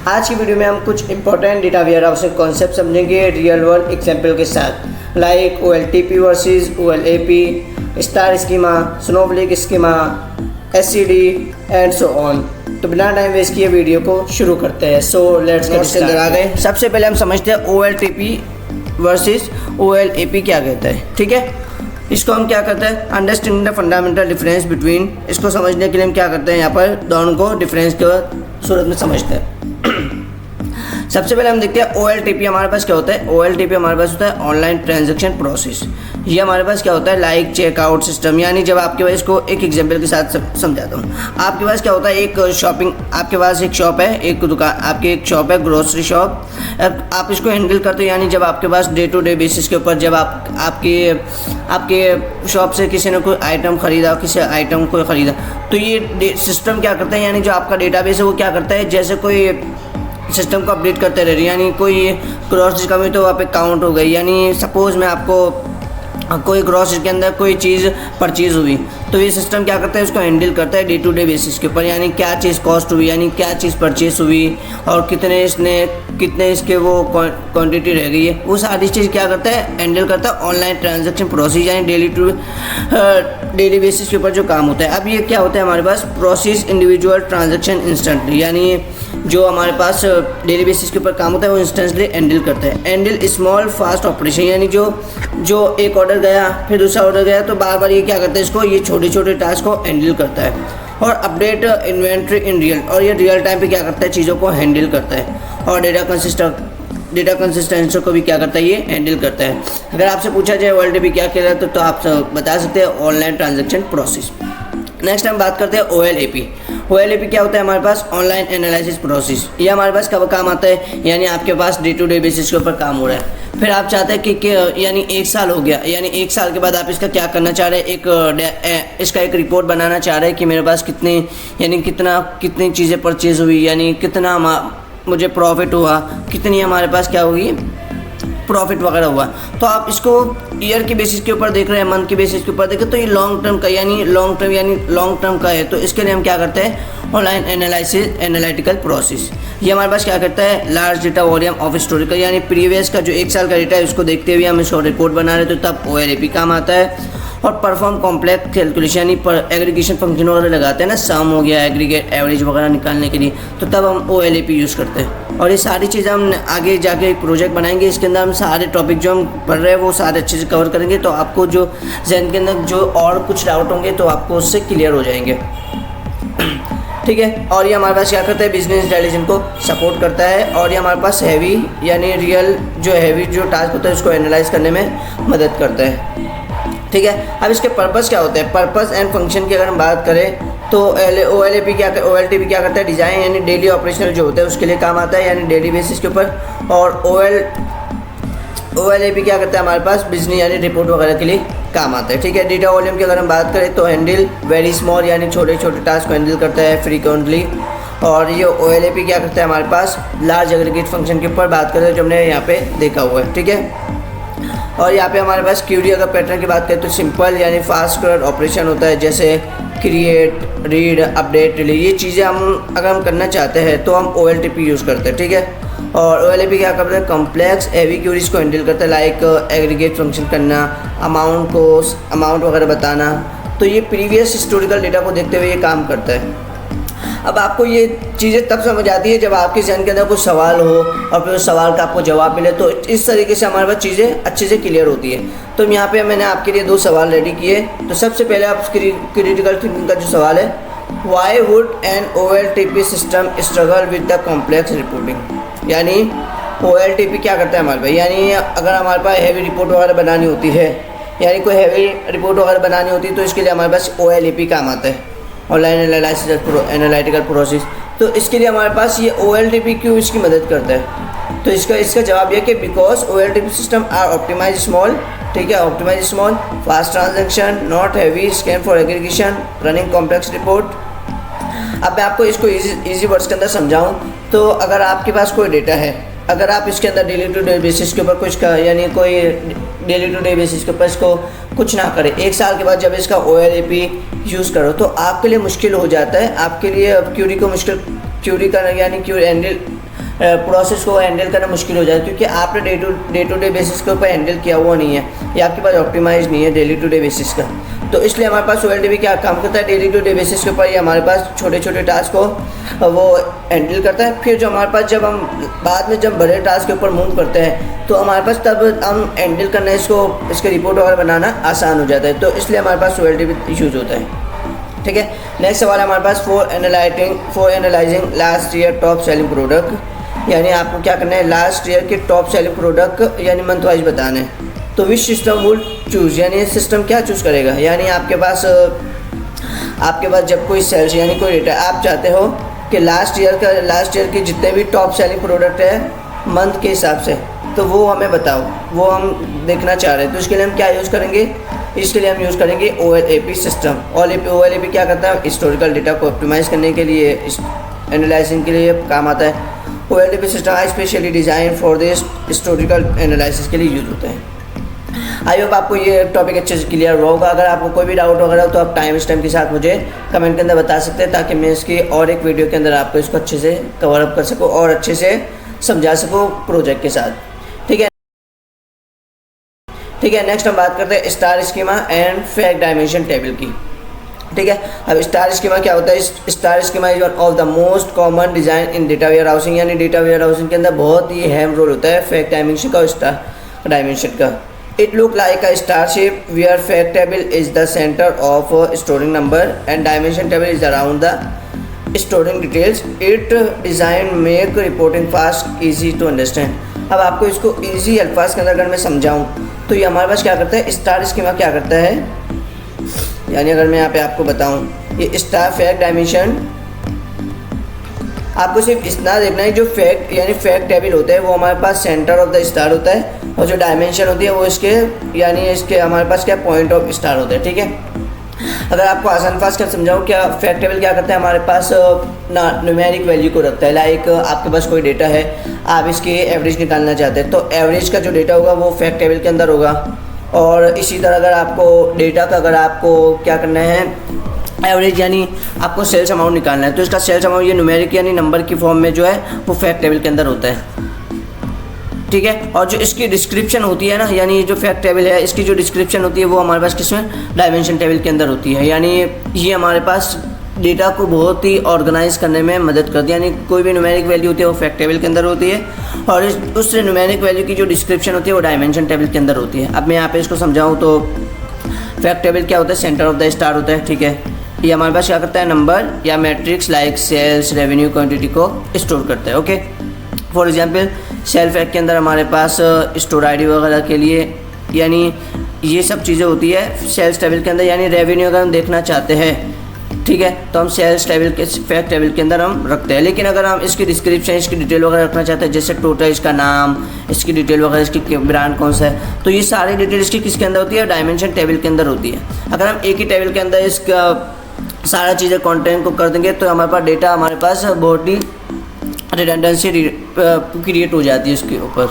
आज की वीडियो में हम कुछ इंपॉर्टेंट डेटा वेयरहाउसिंग कॉन्सेप्ट समझेंगे रियल वर्ल्ड एग्जाम्पल के साथ, like OLTP versus OLAP, star schema, Snowflake schema, SCD and so on. तो बिना टाइम वेस्ट किए वीडियो को शुरू करते हैं। So let's get started. आ गए। सबसे पहले हम समझते हैं OLTP वर्सेस OLAP क्या कहता है। ठीक है, इसको हम क्या करते हैं, understanding the fundamental difference between, इसको समझने के लिए हम क्या करते हैं, यहाँ पर दोनों को डिफरेंस के सूरत में समझते हैं। सबसे पहले हम देखते हैं OLTP हमारे पास क्या होता है। OLTP हमारे पास होता है ऑनलाइन ट्रांजैक्शन प्रोसेस। ये हमारे पास क्या होता है, लाइक चेकआउट सिस्टम। यानी जब आपके पास, इसको एक एग्जांपल के साथ समझाता हूँ। आपके पास क्या होता है, एक शॉपिंग, आपके पास एक शॉप है, एक दुकान, आपकी एक शॉप है, ग्रोसरी शॉप। आप इसको हैंडल करते हो, यानी जब आपके पास डे टू डे बेसिस के ऊपर जब आपके शॉप से किसी ने कोई आइटम ख़रीदा, किसी आइटम को ख़रीदा, तो ये सिस्टम क्या करता है, यानी जो आपका डेटाबेस है वो क्या करता है, जैसे कोई सिस्टम को अपडेट करते रह रहे हैं। यानी कोई ग्रॉसरी कमी तो वहाँ पे काउंट हो गई, यानी सपोज़ मैं आपको कोई ग्रॉसरी के अंदर कोई चीज़ परचेज़ हुई, तो ये सिस्टम क्या करता है, उसको हैंडल करता है डे टू डे बेसिस के ऊपर। यानी क्या चीज़ कॉस्ट हुई, यानी क्या चीज़ परचेज़ हुई और कितने इसके वो क्वांटिटी रह गई है, वो सारी चीज़ क्या करता है, हैंडल करता है ऑनलाइन ट्रांजैक्शन प्रोसेस, यानी डेली बेसिस के ऊपर जो काम होता है। अब ये क्या होता है हमारे पास, प्रोसेस इंडिविजुअल ट्रांजैक्शन इंस्टेंटली, यानी जो हमारे पास डेली बेसिस के ऊपर काम होता है वो इंस्टेंटली हैंडल करता है। हैंडल स्मॉल फास्ट ऑपरेशन, यानी जो एक ऑर्डर गया फिर दूसरा ऑर्डर गया, तो बार बार ये क्या करता है, इसको ये छोटे छोटे टास्क को हैंडल करता है। और अपडेट इन्वेंट्री इन रियल, और ये रियल टाइम पे क्या करता है, चीज़ों को हैंडल करता है। और डेटा कंसिस्टेंसी को भी क्या करता है, ये हैंडल करता है। अगर आपसे पूछा जाए OLTP क्या कहलाता है, तो आप बता सकते हैं ऑनलाइन ट्रांजैक्शन प्रोसेस। नेक्स्ट हम बात करते हैं OLAP। OLAP क्या होता है हमारे पास, ऑनलाइन एनालिसिस प्रोसेस। ये हमारे पास कब काम आता है, यानी आपके पास डे टू डे बेसिस के ऊपर काम हो रहा है, फिर आप चाहते हैं कि यानी 1 साल हो गया, यानी 1 साल के बाद आप इसका क्या करना चाह रहे हैं, इसका एक रिपोर्ट बनाना चाह रहे हैं कि मेरे पास कितनी चीज़ें परचेज हुई, यानी कितना मुझे प्रॉफिट हुआ, कितनी हमारे पास क्या हुई, प्रॉफिट वगैरह हुआ। तो आप इसको ईयर के बेसिस के ऊपर देख रहे हैं, मंथ के बेसिस के ऊपर देख रहे हैं, तो ये लॉन्ग टर्म का है। तो इसके लिए हम क्या करते हैं, ऑनलाइन एनालिटिकल प्रोसेस। ये हमारे पास क्या करता है, large data volume of historical, यानी प्रीवियस का जो 1 साल का डेटा है उसको देखते हुए हम इसको रिपोर्ट बना रहे, तो तब OLAP काम आता है। और परफॉर्म कॉम्प्लेक्स कैलकुलेशन, यानी एग्रीगेशन फंक्शन वगैरह लगाते हैं ना, सम हो गया, एग्रीगेट, एवरेज वगैरह निकालने के लिए, तो तब हम OLAP यूज़ करते हैं। और ये सारी चीज़ें हम आगे जाके एक प्रोजेक्ट बनाएंगे, इसके अंदर हम सारे टॉपिक जो हम पढ़ रहे हैं वो सारे अच्छे से कवर करेंगे, तो आपको जो जहन के अंदर जो और कुछ डाउट होंगे तो आपको उससे क्लियर हो जाएंगे। ठीक है, और ये हमारे पास क्या करता है, बिजनेस इंटेलिजेंस को सपोर्ट करता है। और ये हमारे पास हैवी जो टास्क होता है उसको एनालाइज करने में मदद करता है। ठीक है, अब इसके पर्पस क्या होते हैं, पर्पस एंड फंक्शन की अगर हम बात करें तो OLTP क्या करता है, डिज़ाइन यानी डेली ऑपरेशनल जो होता है उसके लिए काम आता है, यानी डेली बेसिस के ऊपर। और OLAP क्या करता है हमारे पास, बिजनेस यानी रिपोर्ट वगैरह के लिए काम आता है। ठीक है, डेटा वॉल्यूम की अगर हम बात करें तो हैंडल वेरी स्मॉल, यानी छोटे छोटे टास्क को हैंडल करता है फ्रीक्वेंटली। और ये OLAP क्या करता है हमारे पास, लार्ज एग्रीगेट फंक्शन के ऊपर बात करें जो हमने यहाँ पे देखा हुआ है। ठीक है, और यहाँ पे हमारे पास क्यूरी अगर पैटर्न की बात करें तो सिंपल यानी फास्ट ऑपरेशन होता है, जैसे क्रिएट, रीड, अपडेट, डिलीट, ये चीज़ें अगर हम करना चाहते हैं तो हम OLTP यूज़ करते हैं। ठीक है, और OLAP क्या करता है, कॉम्प्लेक्स हैवी क्यूरीज को हैंडल करता है, लाइक एग्रीगेट फंक्शन करना, अमाउंट वगैरह बताना। तो ये प्रीवियस हिस्टोरिकल डेटा को देखते हुए ये काम करता है। अब आपको ये चीज़ें तब समझ आती है जब आपके जहन के अंदर कुछ सवाल हो और फिर उस सवाल का आपको जवाब मिले, तो इस तरीके से हमारे पास चीज़ें अच्छे से क्लियर होती है। तो यहाँ पे मैंने आपके लिए 2 सवाल रेडी किए। तो सबसे पहले आप क्रिटिकल थिंकिंग का जो सवाल है, why would an OLTP system struggle with the complex reporting, यानी OLTP क्या करता है हमारे पास, यानी अगर हमारे पास हैवी रिपोर्ट वगैरह बनानी होती है, यानी कोई हैवी रिपोर्ट वगैरह बनानी होती है, तो इसके लिए हमारे पास OLAP काम आता है, ऑनलाइन एनालिटिकल प्रोसेस। तो इसके लिए हमारे पास ये OLTP क्यों इसकी मदद करता है, तो इसका जवाब ये कि because OLTP system are optimize small. ठीक है, optimize small, fast transaction, not heavy, scan for aggregation, running complex report. अब मैं आपको इसको इजी वर्ड्स के अंदर समझाऊं तो अगर आपके पास कोई डेटा है, अगर आप इसके अंदर डेली टू डे बेसिस के ऊपर कुछ यानी कोई डेली टू डे बेसिस के ऊपर इसको कुछ ना करें, 1 साल के बाद जब इसका OLAP यूज़ करो तो आपके लिए मुश्किल हो जाता है, आपके लिए क्यूरी का यानी क्यूरी हैंडल प्रोसेस को हैंडल करना मुश्किल हो जाए, क्योंकि आपने डे टू डे बेसिस के ऊपर हैंडल किया हुआ नहीं है या आपके पास ऑप्टिमाइज नहीं है डेली टू डे बेसिस का। तो इसलिए हमारे पास OLTP क्या काम करता है, डेली टू डे बेसिस के ऊपर ये हमारे पास छोटे छोटे टास्क को वो हैंडल करता है। फिर जो हमारे पास जब हम बाद में जब बड़े टास्क के ऊपर मूव करते हैं तो हमारे पास तब हम हैंडल करना इसके रिपोर्ट वगैरह बनाना आसान हो जाता है। तो इसलिए हमारे पास OLTP यूज होता है। ठीक है, नेक्स्ट सवाल है हमारे पास for analysing last year top selling product, यानी आपको क्या करना है, लास्ट ईयर के टॉप सेलिंग प्रोडक्ट यानी मंथ वाइज बताना है। तो विच सिस्टम वुड चूज़, यानी ये सिस्टम क्या चूज़ करेगा, यानी आपके पास जब कोई सेल्स यानी कोई डेटा आप चाहते हो कि लास्ट ईयर के जितने भी टॉप सेलिंग प्रोडक्ट है मंथ के हिसाब से, तो वो हमें बताओ, वो हम देखना चाह रहे हैं। तो इसके लिए हम क्या यूज़ करेंगे, इसके लिए हम यूज़ करेंगे OLAP सिस्टम। OLAP क्या करता है, हिस्टोरिकल डेटा को ऑप्टिमाइज़ करने के लिए, एनालाइजिंग के लिए काम आता है। OLAP system I specially design for this historical analysis के लिए यूज़ होता है। आई होप आपको ये टॉपिक अच्छे से क्लियर होगा। अगर आपको कोई भी डाउट वगैरह हो तो आप टाइम के साथ मुझे कमेंट के अंदर बता सकते हैं, ताकि मैं इसकी और एक वीडियो के अंदर आपको इसको अच्छे से कवर अप कर सकूँ और अच्छे से समझा सकूँ प्रोजेक्ट के साथ। ठीक है, नेक्स्ट हम बात करते हैं star schema and fact dimension table की। ठीक है, अब स्टार स्कीमा क्या होता है, star schema is one of the most common design in data warehousing, यानी डेटा वेयर हाउसिंग के अंदर बहुत ही अहम रोल होता है फैक्ट डायमेंशन का और स्टार डायमेंशन का। It look like a star shape where fact table is the centre of storing number and dimension table is around the storing details. It design make reporting fast easy to understand. अब आपको इसको easy अल्फाज के अंदर अगर मैं समझाऊँ तो ये हमारे पास क्या करता है, स्टार स्कीमा क्या करता है, यानी अगर मैं यहाँ पे आपको बताऊँ, ये स्टार फैक्ट डायमेंशन आपको सिर्फ इतना देखना है, जो फैक्ट यानी फैक्ट टेबल होता है वो हमारे पास सेंटर ऑफ द स्टार होता है, और जो डायमेंशन होती है वो इसके हमारे पास क्या पॉइंट ऑफ स्टार होता है। ठीक है, अगर आपको आसान फास्ट कर समझाऊँ, क्या फैक्ट टेबल क्या करता है, हमारे पास न्यूमेरिक वैल्यू को रखता है। लाइक आपके पास कोई डेटा है, आप इसकी एवरेज निकालना चाहते हैं, तो एवरेज का जो डेटा होगा वो फैक्ट टेबल के अंदर होगा। और इसी तरह अगर आपको क्या करना है, एवरेज यानी आपको सेल्स अमाउंट निकालना है, तो इसका सेल्स अमाउंट ये न्यूमेरिक यानी नंबर की फॉर्म में जो है वो फैक्ट टेबल के अंदर होता है। ठीक है, और जो इसकी डिस्क्रिप्शन होती है ना, यानी जो फैक्ट टेबल है इसकी जो डिस्क्रिप्शन होती है वो हमारे पास किसमें, डायमेंशन टेबल के अंदर होती है। यानी ये हमारे पास डेटा को बहुत ही ऑर्गेनाइज करने में मदद करती है, यानी कोई भी न्यूमेरिक वैल्यू होती है वो फैक्ट टेबल के अंदर होती है, और उस न्यूमेरिक वैल्यू की जो डिस्क्रिप्शन होती है वो डायमेंशन टेबल के अंदर होती है। अब मैं यहाँ पे इसको समझाऊँ तो फैक्ट टेबल क्या होता है, सेंटर ऑफ द स्टार होता है। ठीक है, ये हमारे पास क्या करता है, नंबर या metrics like sales, revenue, quantity को स्टोर करता है। Okay, for example sale fact के अंदर हमारे पास स्टोर आईडी वगैरह के लिए, यानी ये सब चीज़ें होती है सेल्स टेबल के अंदर। यानी रेवेन्यू अगर हम देखना चाहते हैं, ठीक है, तो हम सेल्स टेबल के फैक्ट टेबल के अंदर हम रखते हैं। लेकिन अगर हम इसकी डिस्क्रिप्शन, इसकी डिटेल वगैरह रखना चाहते हैं, जैसे टोटल इसका नाम, इसकी डिटेल वगैरह, इसकी ब्रांड कौन सा है, तो ये सारी डिटेल इसकी किसके अंदर होती है, डायमेंशन टेबल के अंदर होती है। अगर हम एक ही टेबल के अंदर इसका सारा चीज़ें कंटेंट को कर देंगे तो हमारे पास डेटा हमारे पास बहुत ही रिडंडेंसी क्रिएट हो जाती है इसके ऊपर।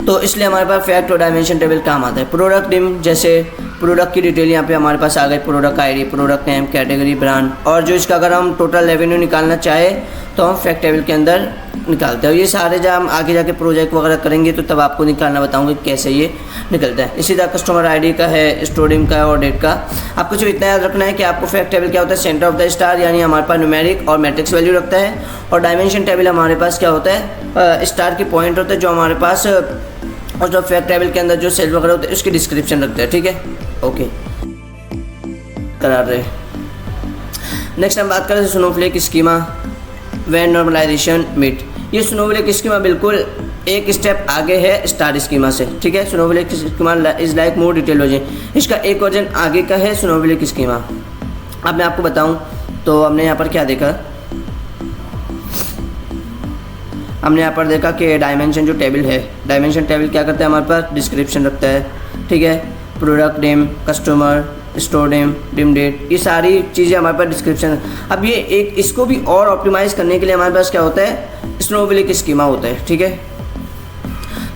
तो इसलिए हमारे पास फैक्ट और डायमेंशन टेबल काम आता है। प्रोडक्ट नेम, जैसे प्रोडक्ट की डिटेल यहाँ पे हमारे पास आ गई, product ID, product name, category, brand, और जो इसका अगर हम टोटल रेवेन्यू निकालना चाहे तो हम फैक्ट टेबल के अंदर निकालते हैं। ये सारे जब हम आगे जाके प्रोजेक्ट वगैरह करेंगे तो तब आपको निकालना बताऊंगा कैसे ये निकलता है। इसी तरह कस्टमर आईडी का है, स्टोर नेम का है और डेट का। आपको सिर्फ इतना याद रखना है कि आपको फैक्ट टेबल क्या होता है, सेंटर ऑफ द स्टार, यानी हमारे पास न्यूमेरिक और मैट्रिक्स वैल्यू रखता है, और डायमेंशन टेबल हमारे पास क्या होता है, स्टार की पॉइंट होता है, जो हमारे पास और जो फैक्ट टेबल के अंदर जो सेल्स वगैरह होते हैं उसकी डिस्क्रिप्शन रखते हैं। ठीक है, ओके, करार रहे। नेक्स्ट हम बात करते हैं snowflake schema when normalization meet. ये स्नोफ्लेक स्कीमा बिल्कुल एक स्टेप आगे है स्टार स्कीमा से। ठीक है, Snowflake schema is like more detail version, इसका एक वर्जन आगे का है स्नोफ्लेक स्कीमा। अब मैं आपको बताऊं तो हमने यहाँ पर क्या देखा, हमने यहाँ पर देखा कि डायमेंशन जो टेबल है, डायमेंशन टेबल क्या करता है, हमारे पास डिस्क्रिप्शन रखता है। ठीक है, product name, customer, store name, dim date, ये सारी चीज़ें हमारे पास डिस्क्रिप्शन। अब ये एक इसको भी और ऑप्टिमाइज करने के लिए हमारे पास क्या होता है, स्नोफ्लेक स्कीमा होता है। ठीक है,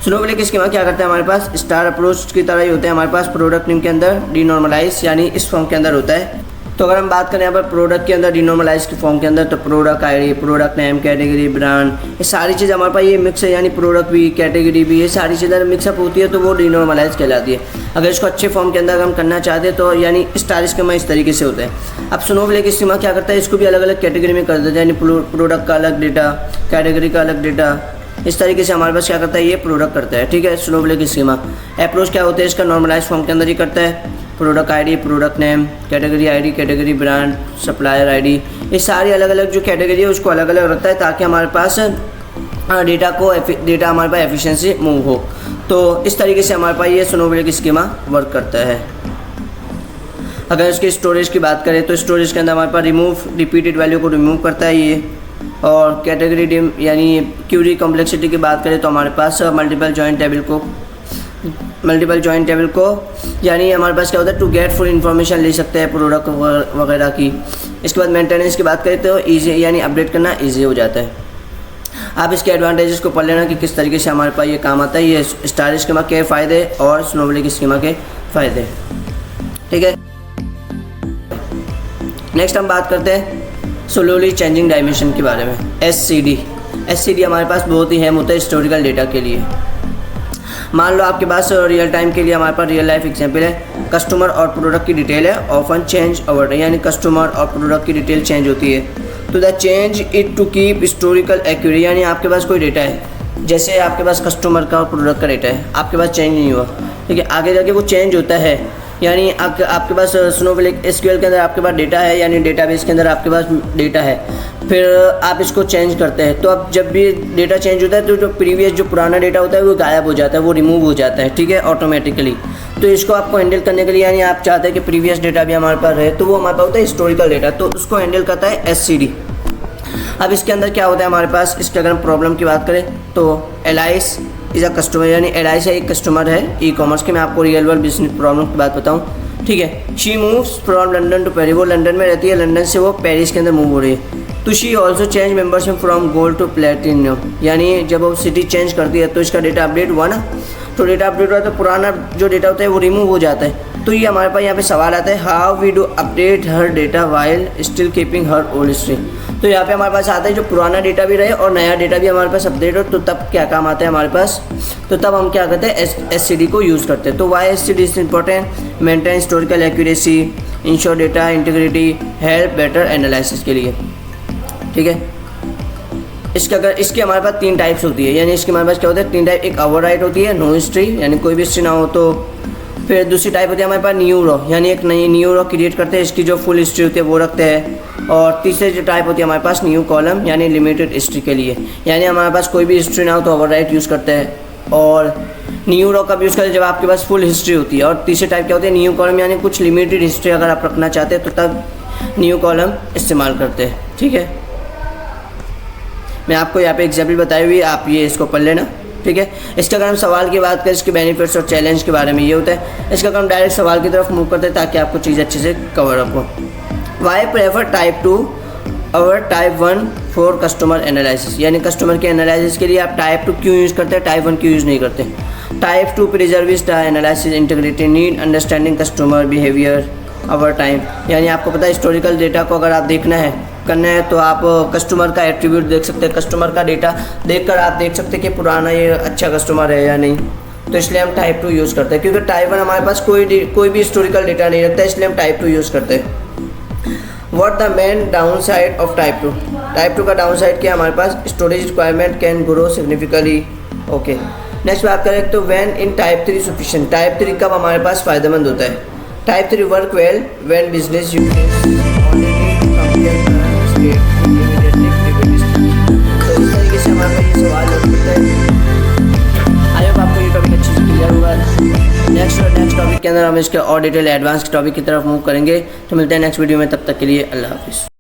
स्नोफ्लेक स्कीमा क्या करता है, हमारे पास स्टार अप्रोच की तरह ही होता है। हमारे पास प्रोडक्ट नेम के अंदर डीनॉर्मलाइज यानी इस फॉर्म के अंदर होता है। तो अगर हम बात करें यहाँ पर प्रोडक्ट के अंदर डिनॉर्मलाइज के फॉर्म के अंदर, तो product ID, product name, category, brand, ये सारी चीज़ हमारे पास ये मिक्स है, यानी प्रोडक्ट भी कैटेगरी भी ये सारी चीज़ें मिक्सअप होती है, तो वो डिनॉर्मलाइज कहलाती है। अगर इसको अच्छे फॉर्म के अंदर हम करना चाहते हैं तो यानी स्टार स्कीमा इस तरीके से होता है। अब स्नोफ्लेक स्कीमा क्या करता है, इसको भी अलग अलग कैटेगरी में कर देता है, यानी प्रोडक्ट का अलग डेटा, कैटेगरी का अलग डेटा, इस तरीके से हमारे पास क्या करता है, ये प्रोडक्ट करता है। ठीक है, स्नोफ्लेक स्कीमा अप्रोच क्या होता है इसका, नॉर्मलाइज फॉर्म के अंदर ही करता है। Product ID, product name, category ID, category brand, supplier ID, ये सारी अलग अलग जो कैटेगरी है उसको अलग अलग रखता है, ताकि हमारे पास डेटा हमारे पास एफिशिएंसी मूव हो। तो इस तरीके से हमारे पास ये स्नोफ्लेक स्कीमा वर्क करता है। अगर इसके स्टोरेज की बात करें तो स्टोरेज के अंदर हमारे पास रिमूव रिपीटेड वैल्यू को रिमूव करता है ये। और कैटेगरी डिम यानी क्यूरी कॉम्प्लेक्सिटी की बात करें तो हमारे पास मल्टीपल जॉइंट टेबल को यानी हमारे पास क्या होता है, टू गेट फुल इन्फॉर्मेशन ले सकते हैं प्रोडक्ट वगैरह की। इसके बाद मेंटेनेंस की बात करें तो ईजी यानी अपडेट करना ईजी हो जाता है। आप इसके एडवांटेजेस को पढ़ लेना कि किस तरीके से हमारे पास ये काम आता है। ये स्टार स्कीमा के फ़ायदे और स्नोफ्लेक स्कीमा के फ़ायदे। ठीक है, नेक्स्ट हम बात करते हैं स्लोली चेंजिंग डायमेंशन के बारे में। एससीडी हमारे पास बहुत ही अहम होता है हिस्टोरिकल डेटा के लिए। मान लो आपके पास रियल टाइम के लिए हमारे पास रियल लाइफ एग्जांपल है, कस्टमर और प्रोडक्ट की डिटेल है, ऑफन चेंज ओवर टाइम, यानी कस्टमर और प्रोडक्ट की डिटेल चेंज होती है। तो the change it to keep historical accurate, यानी आपके पास कोई डेटा है, जैसे आपके पास कस्टमर का और प्रोडक्ट का डेटा है, आपके पास चेंज नहीं हुआ, ठीक है, आगे जाके वो चेंज होता है। यानी आपके पास स्नोफ्लेक एसक्यूएल के अंदर आपके पास डेटा है, यानी डेटाबेस के अंदर आपके पास डेटा है, फिर आप इसको चेंज करते हैं। तो अब जब भी डेटा चेंज होता है तो जो प्रीवियस जो पुराना डेटा होता है वो गायब हो जाता है, वो रिमूव हो जाता है, ठीक है, ऑटोमेटिकली। तो इसको आपको हैंडल करने के लिए, यानी आप चाहते हैं कि प्रीवियस डेटा भी हमारे पास रहे, तो वो हमारे पास होता है हिस्टोरिकल डेटा, तो उसको हैंडल करता है एससीडी। अब इसके अंदर क्या होता है हमारे पास, इसके अगर हम प्रॉब्लम की बात करें तो एलाइस इज़ अ कस्टमर, यानी एलाइस एक कस्टमर है ई कॉमर्स के। मैं आपको रियल वर्ल्ड बिजनेस प्रॉब्लम की बात बताऊँ, ठीक है। She moves from London to Paris, वो लंदन में रहती है, लंदन से वो पेरिस के अंदर मूव हो रही है। तो she also change membership from gold to platinum, यानी जब वो सिटी चेंज करती है तो इसका डेटा अपडेट हुआ ना, तो डेटा अपडेट हुआ तो पुराना जो डेटा होता है वो रिमूव हो जाता है। तो ये हमारे पास यहाँ पे सवाल आता है, how we do update her data while still keeping her old history. तो यहाँ पे हमारे पास आता है जो पुराना डेटा भी रहे और नया डेटा भी हमारे पास अपडेट हो, तो तब क्या काम आता है हमारे पास, तो तब हम क्या करते हैं एससीडी को यूज़ करते हैं। तो why SCD is important, maintain historical accuracy, ensure data integrity, help better analysis के लिए, ठीक है। इसके हमारे पास 3 टाइप्स होती है, यानी इसके हमारे पास क्या होता है 3 टाइप। एक ओवरराइट होती है, नो हिस्ट्री, यानी कोई भी हिस्ट्री ना हो तो। फिर दूसरी टाइप होती है हमारे पास न्यू रॉ, यानी एक नई न्यू रॉ क्रिएट करते हैं, इसकी जो फुल हिस्ट्री होती है वो रखते हैं। और तीसरी जो टाइप होती है हमारे पास न्यू कॉलम, यानी लिमिटेड हिस्ट्री के लिए, यानी हमारे पास कोई भी हिस्ट्री ना हो तो ओवरराइट यूज़ करते हैं। और न्यू रॉ कब यूज़ करते हैं, जब आपके पास फुल हिस्ट्री होती है। और तीसरी टाइप क्या होती है न्यू कॉलम, यानी कुछ लिमिटेड हिस्ट्री अगर आप रखना चाहते हैं तो तब न्यू कॉलम इस्तेमाल करते हैं, ठीक है। मैं आपको यहाँ पे एग्जाम्पल बताई हुई है, आप ये इसको पढ़ लेना, ठीक है। इसका अगर हम सवाल की बात करें, इसके बेनिफिट्स और चैलेंज के बारे में ये होता है। इसका अगर हम डायरेक्ट सवाल की तरफ मूव करते हैं ताकि आपको चीज़ अच्छे से कवर अप हो। वाई प्रेफर टाइप 2 और टाइप 1 फॉर कस्टमर एनालिसिस, यानी कस्टमर के एनालिसिस के लिए आप टाइप 2 क्यों यूज़ करते हैं, टाइप 1 क्यों यूज़ नहीं करते। Type 2 preserves the analysis integrity, need understanding customer behaviour over time, यानी आपको पता है हिस्टोरिकल डेटा को अगर आप देखना है करना है तो आप कस्टमर का एट्रीब्यूट देख सकते हैं, कस्टमर का डेटा देखकर आप देख सकते हैं कि पुराना ये अच्छा कस्टमर है या नहीं। तो इसलिए हम टाइप 2 यूज़ करते हैं, क्योंकि टाइप 1 हमारे पास कोई भी हिस्टोरिकल डेटा नहीं रखता है, इसलिए हम टाइप 2 यूज़ करते हैं। What the main downside of type 2, type 2 का डाउन साइड क्या हमारे पास, storage requirement can grow significantly, okay. Next बात करें तो when in type 3 sufficient, type 3 कब हमारे पास फ़ायदेमंद होता है। Type 3 work well when business uses तो इस तरीके से हमारे ये सवाल होता है। आई होप आपको ये टॉपिक अच्छे से क्लियर हुआ है। नेक्स्ट टॉपिक के अंदर हम इसके और डिटेल एडवांस टॉपिक की तरफ मूव करेंगे। तो मिलते हैं नेक्स्ट वीडियो में, तब तक के लिए अल्लाह हाफिज़।